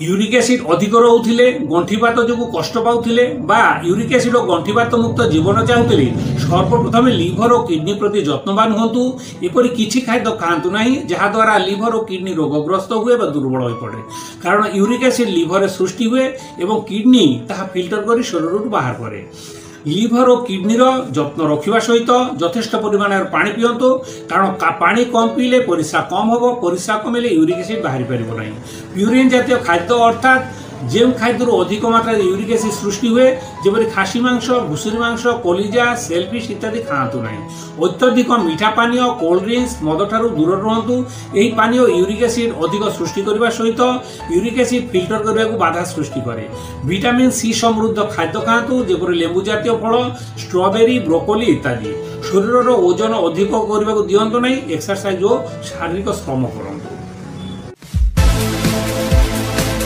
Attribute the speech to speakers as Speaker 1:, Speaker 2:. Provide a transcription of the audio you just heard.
Speaker 1: Uric acid अधिक रोले गंठीपात जो कष्ट पाते यूरिक एसिड और गंठीपात मुक्त जीवन चाहूली सर्वप्रथम लिभर और किडनी प्रति जत्नवान हूँ। एपरी किसी खाद्य खातु ना जहाद्वारा लिभर और किडनी रोगग्रस्त हुए दुर्बल हो पड़े कारण यूरिक एसिड लिभर सृष्टि हुए और किडनी ताहा फिल्टर कर शरीर बाहर करे। लिभर और किडनी जत्न रखा सहित यथेष्ट परिमाण पानी पिंतु कारण पानी कम पीले परिस्रा कम हम परिस्रा कमेले यूरिक एसिड बाहरी पार ना। प्यूरिन जातीय खाद्य अर्थात जो खाद्य अधिक मात्रा यूरिक एसिड सृष्टि हुए जपरी खासी मांस घुसुरी मांस कलिजा सेलफिश इत्यादि खातु ना। अत्यधिक मीठा पानी कोल्ड ड्रिंक्स मद ठारू दूर रुहतु। यही पानी यूरिक एसिड अधिक सृष्टि करने सहित यूरिक एसिड फिल्टर करने को बाधा सृष्टि करे। विटामिन सी समृद्ध खाद्य खातु जपरी लेंबू जातीय फल स्ट्रॉबेरी ब्रोकोली इत्यादि। शरीर ओजन अधिक करने को दिंतु ना। एक्सरसाइज और शारीरिक श्रम करते।